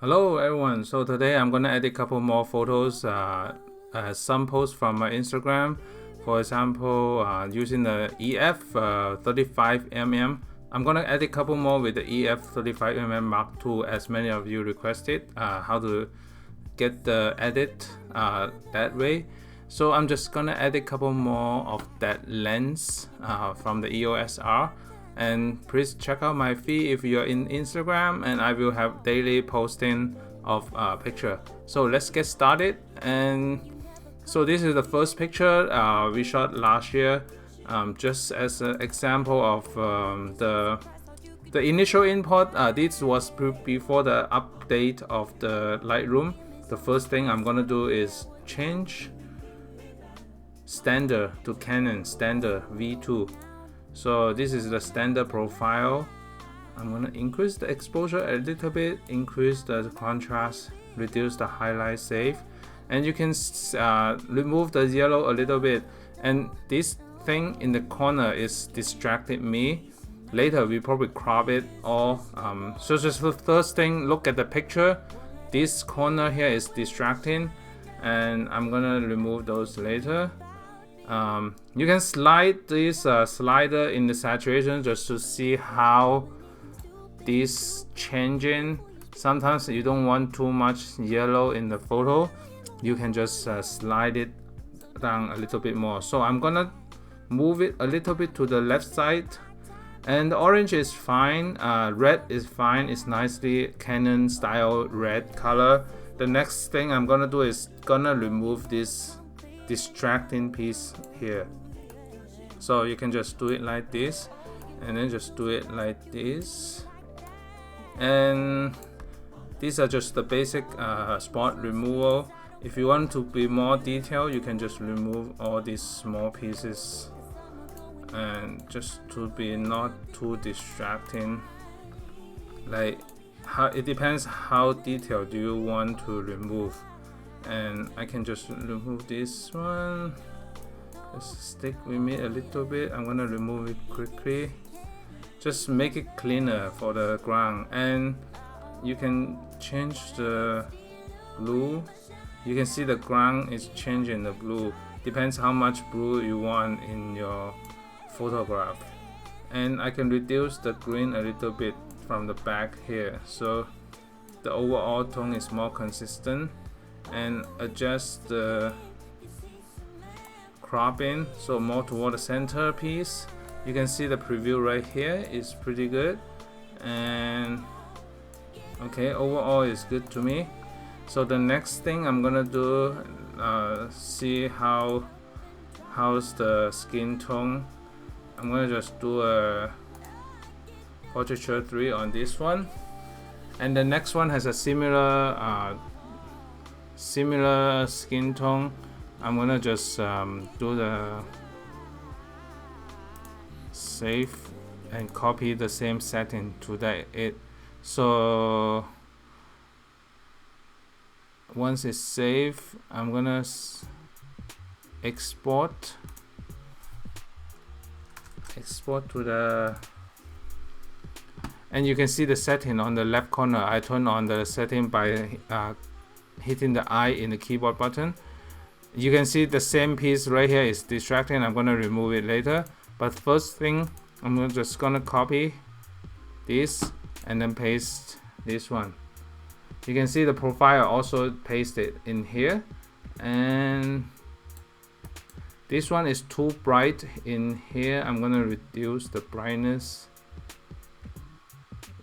Hello everyone, so today I'm gonna edit a couple more photos, some posts from my Instagram. For example, using the EF35mm. I'm gonna edit a couple more with the EF35mm Mark II, as many of you requested how to get the edit that way. So I'm just gonna edit a couple more of that lens from the EOS R. And please check out my feed if you're in Instagram, and I will have daily posting of picture. So let's get started. And so this is the first picture we shot last year, just as an example of the initial input. This was before the update of the Lightroom. The first thing I'm gonna do is change standard to Canon standard V2. So this is the standard profile. I'm gonna increase the exposure a little bit, increase the contrast, reduce the highlight save, and you can remove the yellow a little bit. And this thing in the corner is distracted me. Later we probably crop it all. So just the first thing, look at the picture. This corner here is distracting, and I'm gonna remove those later. You can slide this slider in the saturation just to see how this changing. Sometimes you don't want too much yellow in the photo. You can just slide it down a little bit more. So I'm gonna move it a little bit to the left side, and the orange is fine. Red is fine. It's nicely Canon style red color. The next thing I'm gonna do is gonna remove this distracting piece here. So you can just do it like this, and then just do it like this. And these are just the basic spot removal. If you want to be more detailed, you can just remove all these small pieces, and just to be not too distracting. Like how it depends how detailed do you want to remove. And I can just remove this one. Just stick with me a little bit. I'm gonna remove it quickly. Just make it cleaner for the ground. And you can change the blue. You can see the ground is changing the blue. Depends how much blue you want in your photograph. And I can reduce the green a little bit from the back here, so the overall tone is more consistent. And adjust the cropping so more toward the center piece. You can see the preview right here is pretty good, and okay, overall is good to me. So the next thing I'm gonna do, see how's the skin tone. I'm gonna just do a portraiture 3 on this one, and the next one has a similar skin tone. I'm gonna just do the save and copy the same setting to it. So once it's saved, I'm gonna export to the, and you can see the setting on the left corner. I turn on the setting by hitting the I in the keyboard button. You can see the same piece right here is distracting. I'm gonna remove it later, but first thing I'm just gonna copy this and then paste this one. You can see the profile also pasted in here, and this one is too bright in here. I'm gonna reduce the brightness.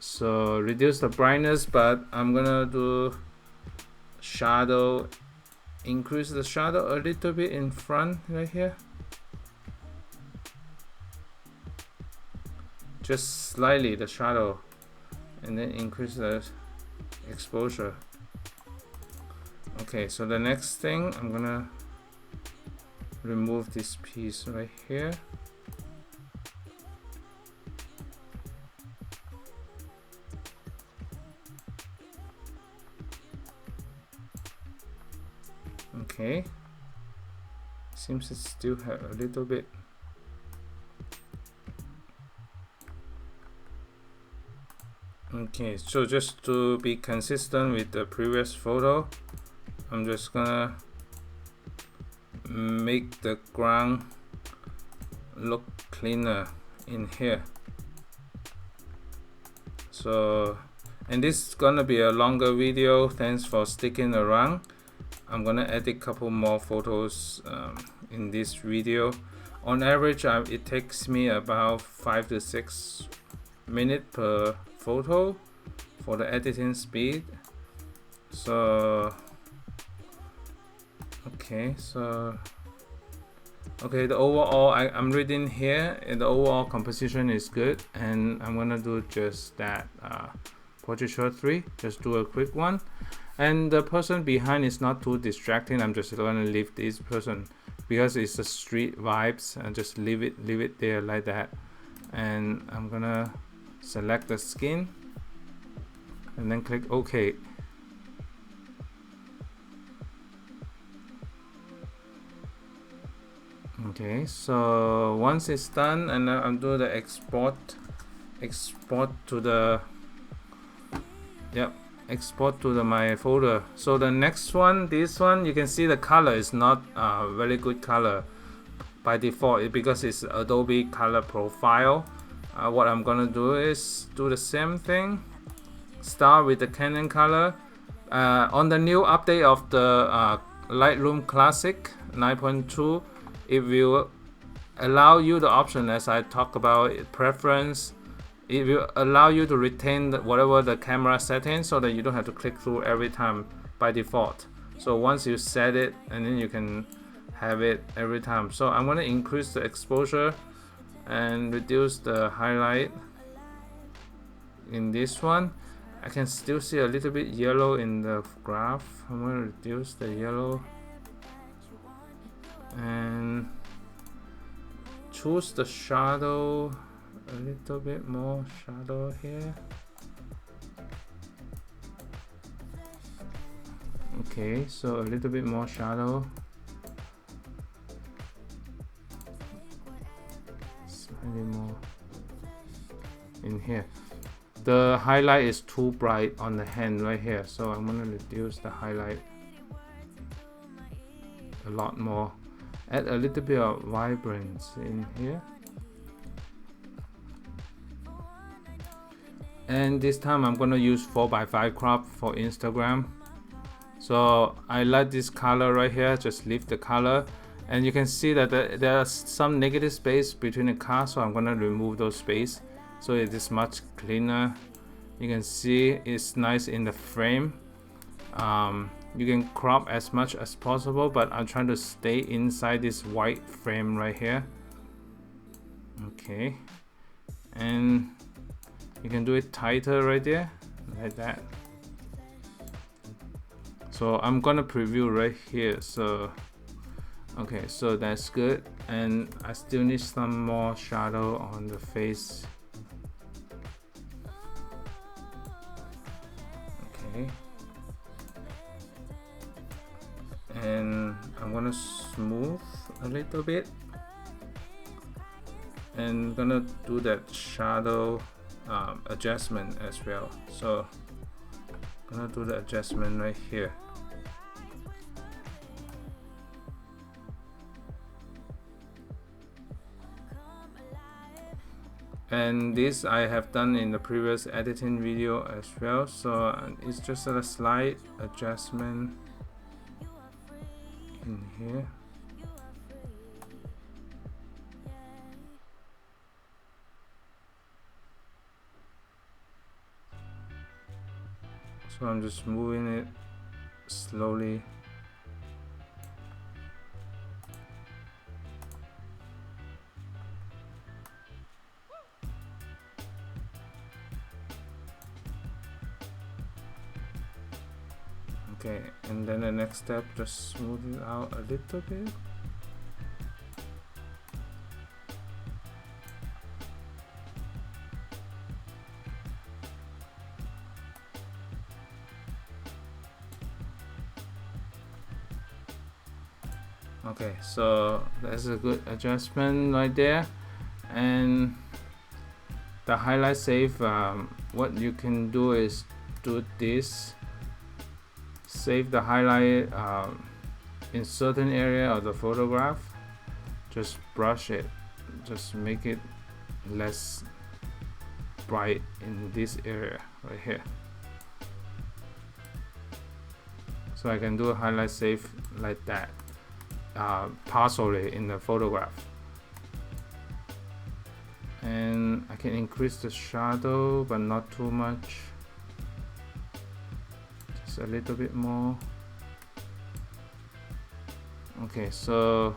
So reduce the brightness, but I'm gonna do shadow, increase the shadow a little bit in front right here, just slightly the shadow, and then increase the exposure. Okay, so the next thing, I'm gonna remove this piece right here. Okay, seems it still have a little bit. I'm Okay, so just to be consistent with the previous photo, I'm just gonna make the ground look cleaner in here. So, and this is gonna be a longer video. Thanks for sticking around. I'm gonna edit a couple more photos in this video. On average, it takes me about 5 to 6 minutes per photo for the editing speed. So okay, the overall, I'm reading here, and the overall composition is good, and I'm gonna do just that portraiture 3, just do a quick one. And the person behind is not too distracting. I'm just gonna leave this person because it's the street vibes, and just leave it there like that. And I'm gonna select the skin and then click OK. Okay, so once it's done, and I'll do the export to the export to my folder. So the next one, this one, you can see the color is not very good color by default because it's Adobe color profile. What I'm gonna do is do the same thing. Start with the Canon color. On the new update of the Lightroom Classic 9.2, it will allow you the option, as I talk about preference. It will allow you to retain whatever the camera settings, so that you don't have to click through every time by default. So once you set it, and then you can have it every time. So I'm going to increase the exposure and reduce the highlight. In this one, I can still see a little bit yellow in the graph. I'm going to reduce the yellow and choose the shadow, a little bit more shadow here. Okay, so a little bit more shadow, slightly more in here. The highlight is too bright on the hand right here, so I'm going to reduce the highlight a lot more. Add a little bit of vibrance in here. And this time I'm gonna use 4:5 crop for Instagram. So I like this color right here, just leave the color. And you can see that there's some negative space between the cars, so I'm gonna remove those space, so it is much cleaner. You can see it's nice in the frame. You can crop as much as possible, but I'm trying to stay inside this white frame right here. Okay, and you can do it tighter right there, like that. So I'm gonna preview right here. So okay, so that's good, and I still need some more shadow on the face. Okay, and I'm gonna smooth a little bit, and gonna do that shadow adjustment as well. So gonna do the adjustment right here. And this I have done in the previous editing video as well, so it's just a slight adjustment in here. So I'm just moving it slowly. Okay, and then the next step, just smooth it out a little bit. Okay, so that's a good adjustment right there. And the highlight save, what you can do is do this, save the highlight in certain area of the photograph, just brush it, just make it less bright in this area right here. So I can do a highlight save like that, partially in the photograph. And I can increase the shadow, but not too much. Just a little bit more. Okay, so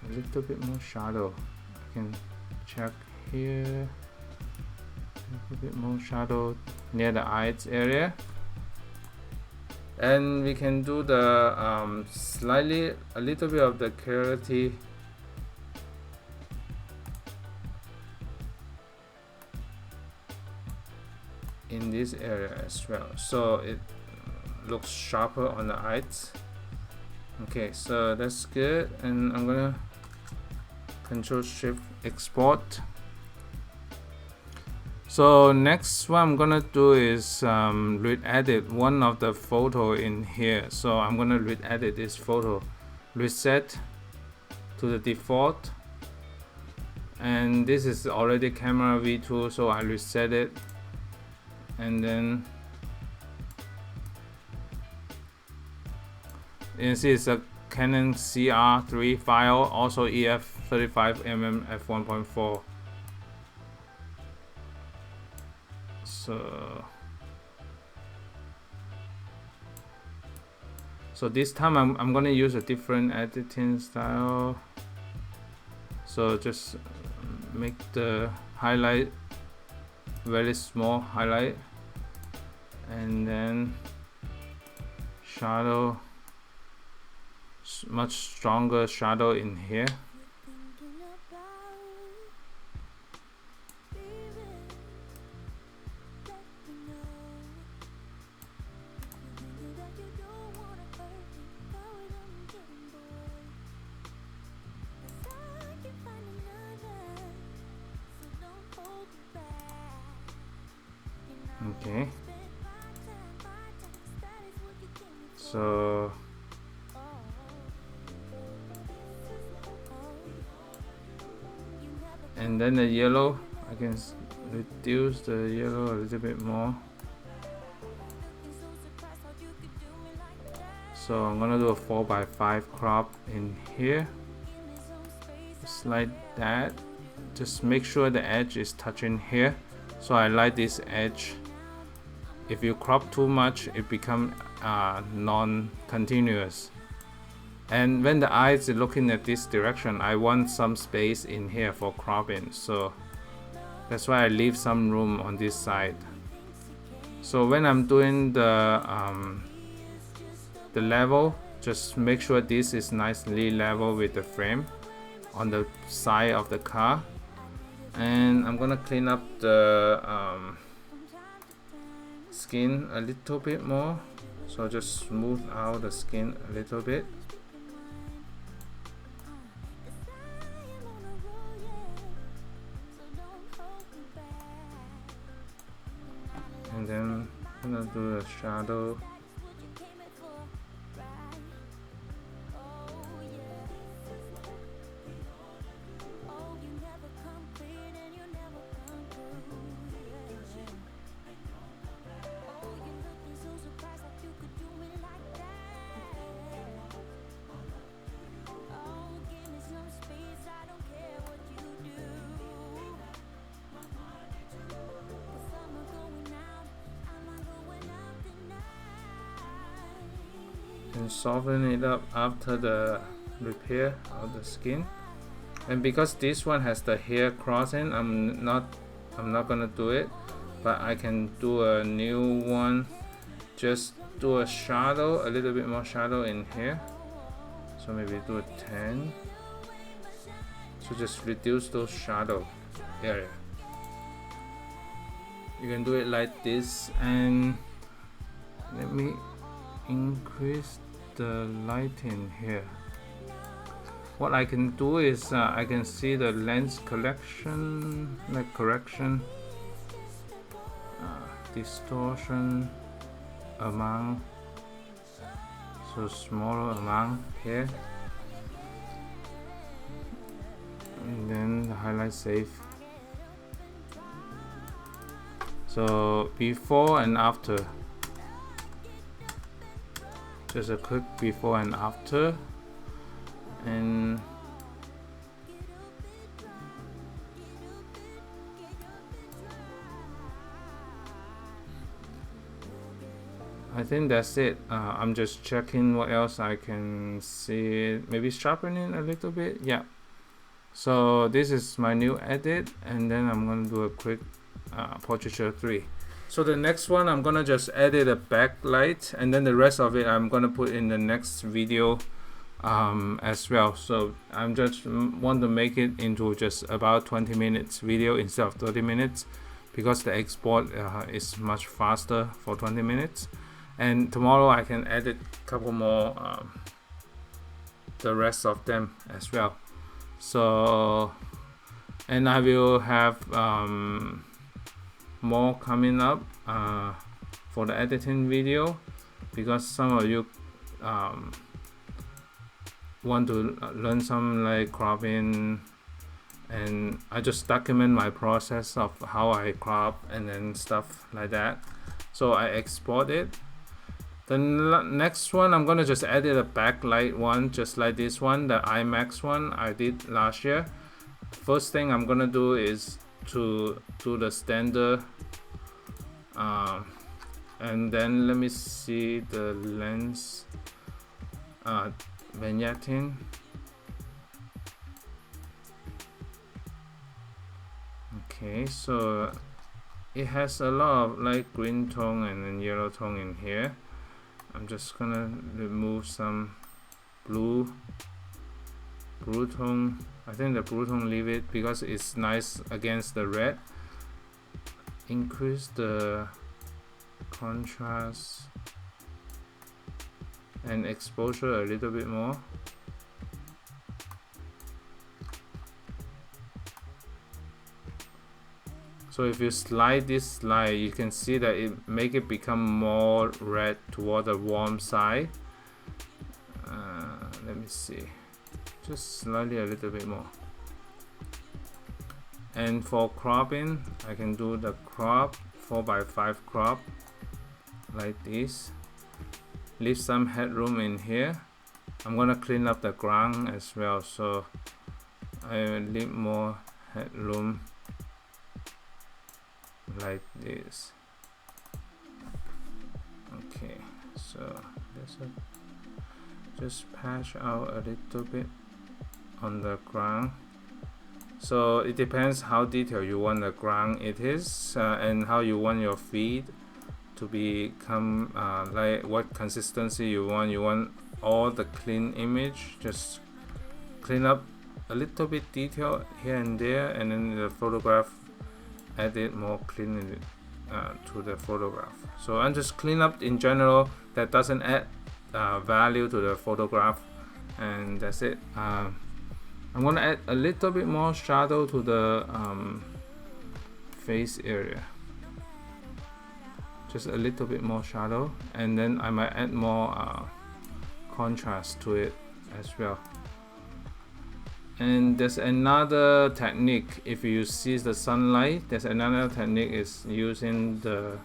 a little bit more shadow. I can check here. A little bit more shadow near the eyes area. And we can do the a little bit of the clarity in this area as well, so it looks sharper on the eyes. Okay, so that's good, and I'm gonna Control Shift export. So next what I'm gonna do is edit one of the photo in here. So I'm gonna edit this photo, reset to the default, and this is already camera V2, so I reset it, and then you can see it's a Canon CR3 file, also EF35mm f1.4. So this time I'm gonna use a different editing style. So just make the highlight very small highlight, and then shadow, much stronger shadow in here. Okay, so and then the yellow, I can reduce the yellow a little bit more. So I'm gonna do a 4:5 crop in here, just like that. Just make sure the edge is touching here. So I like this edge. If you crop too much, it becomes non-continuous. And when the eyes are looking at this direction, I want some space in here for cropping. So that's why I leave some room on this side. So when I'm doing the level, just make sure this is nicely level with the frame on the side of the car. And I'm gonna clean up the skin a little bit more, so just smooth out the skin a little bit. And then I'm gonna do the shadow. And soften it up after the repair of the skin. And because this one has the hair crossing, I'm not gonna do it, but I can do a new one. Just do a shadow, a little bit more shadow in here. So maybe do a 10. So just reduce those shadow area. You can do it like this, and let me increase the lighting here. What I can do is I can see the lens correction, distortion amount, so smaller amount here, and then the highlight safe. So before and after, just a quick before and after, and I think that's it. I'm just checking what else I can see. Maybe sharpening a little bit. Yeah. So this is my new edit, and then I'm gonna do a quick portraiture 3. So the next one, I'm gonna just edit a backlight, and then the rest of it I'm gonna put in the next video as well. So I'm just want to make it into just about 20 minutes video instead of 30 minutes, because the export is much faster for 20 minutes. And tomorrow I can edit a couple more, the rest of them as well. So, and I will have more coming up for the editing video, because some of you want to learn some like cropping, and I just document my process of how I crop and then stuff like that. So I export it. The next one, I'm gonna just edit a backlight one, just like this one, the IMAX one I did last year. First thing I'm gonna do is to do the standard, and then let me see the lens vignetting. Okay, so it has a lot of light green tone and then yellow tone in here. I'm just gonna remove some blue tone. I think the blue tone, leave it because it's nice against the red. Increase the contrast and exposure a little bit more. So if you slide this slide, you can see that it make it become more red toward the warm side. Let me see, just slightly a little bit more. And for cropping, I can do the crop 4x5 crop like this. Leave some headroom in here. I'm gonna clean up the ground as well, so I will leave more headroom like this. Okay, so there's just patch out a little bit on the ground. So it depends how detailed you want the ground it is, and how you want your feed to become, like what consistency you want. You want all the clean image, just clean up a little bit detail here and there, and then the photograph added more clean to the photograph. So I'm just clean up in general that doesn't add value to the photograph, and that's it. I'm gonna add a little bit more shadow to the face area, just a little bit more shadow, and then I might add more contrast to it as well. And there's another technique. If you see the sunlight, there's another technique is using the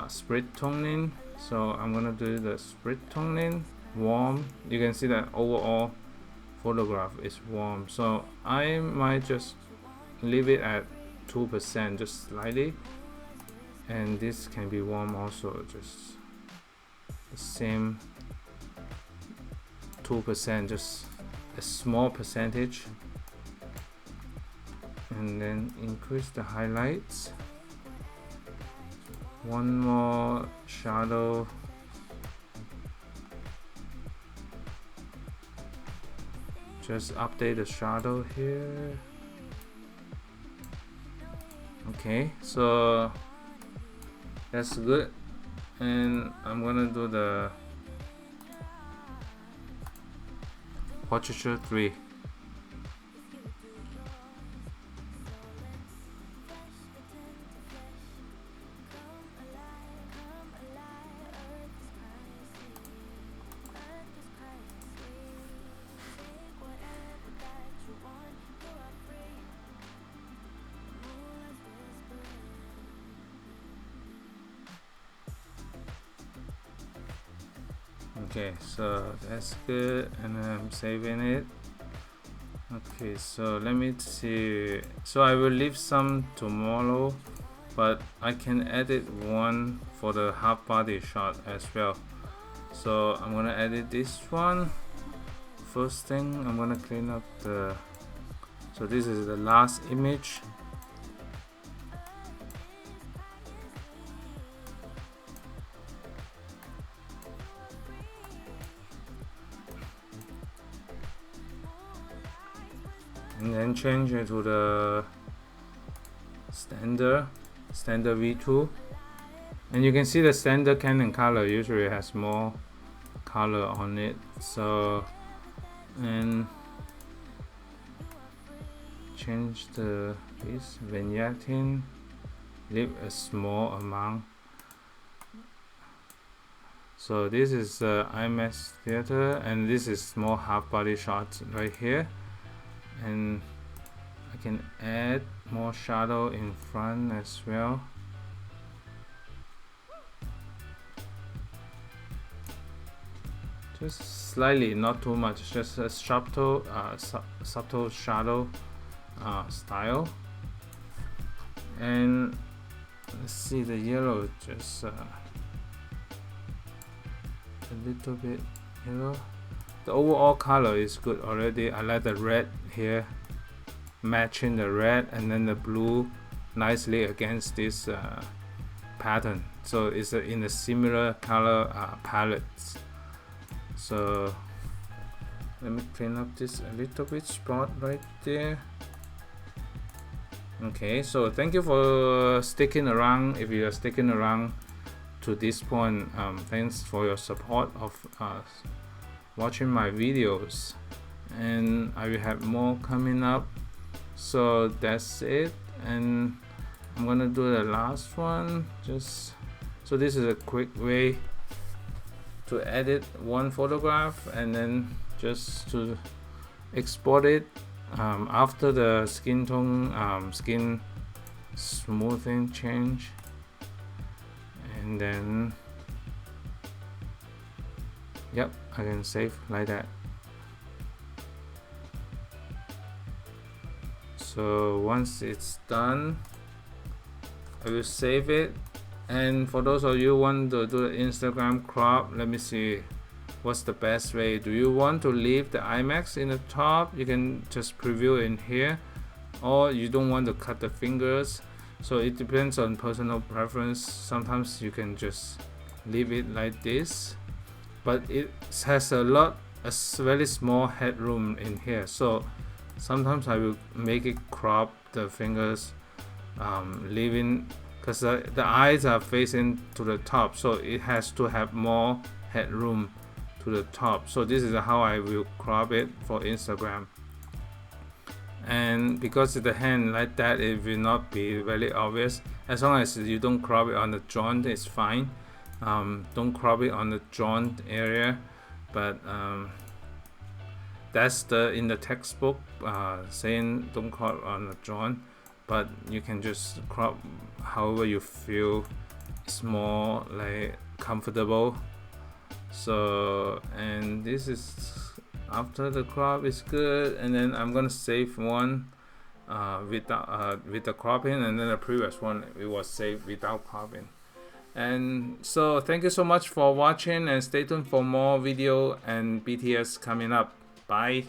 split toning. So I'm gonna do the split toning, warm. You can see that overall photograph is warm, so I might just leave it at 2%, just slightly, and this can be warm also, just the same 2%, just a small percentage, and then increase the highlights, one more shadow, just update the shadow here. Okay, so that's good, and I'm gonna do the portraiture 3. Okay, so that's good, and I'm saving it. Okay, so let me see. So I will leave some tomorrow, but I can edit one for the half body shot as well. So I'm gonna edit this one. First thing, I'm gonna clean up the, so this is the last image. And then change it to the standard V2, and you can see the standard Canon color usually has more color on it. So, and change this vignetting, leave a small amount. So this is IMAX theater, and this is small half body shots right here, and I can add more shadow in front as well. Just slightly, not too much, just a subtle shadow style. And let's see, the yellow, just a little bit yellow. The overall color is good already. I like the red here, matching the red and then the blue nicely against this pattern. So it's in a similar color palettes. So let me clean up this a little bit spot right there. Okay, so thank you for sticking around. If you are sticking around to this point, thanks for your support of watching my videos, and I will have more coming up. So that's it, and I'm gonna do the last one. Just so this is a quick way to edit one photograph, and then just to export it after the skin tone skin smoothing change, and then yep, I can save like that. So once it's done, I will save it. And for those of you who want to do the Instagram crop, let me see what's the best way. Do you want to leave the IMAX in the top? You can just preview in here, or you don't want to cut the fingers. So it depends on personal preference. Sometimes you can just leave it like this, but it has a very small headroom in here. So sometimes I will make it crop the fingers, leaving, because the eyes are facing to the top, so it has to have more headroom to the top. So this is how I will crop it for Instagram. And because the hand like that, it will not be very obvious. As long as you don't crop it on the joint, it's fine. Don't crop it on the joint area, but that's in the textbook saying don't crop on the joint, but you can just crop however you feel is more like comfortable. So, and this is after the crop is good, and then I'm gonna save one with the cropping, and then the previous one it was saved without cropping. And so thank you so much for watching, and stay tuned for more video and BTS coming up. Bye.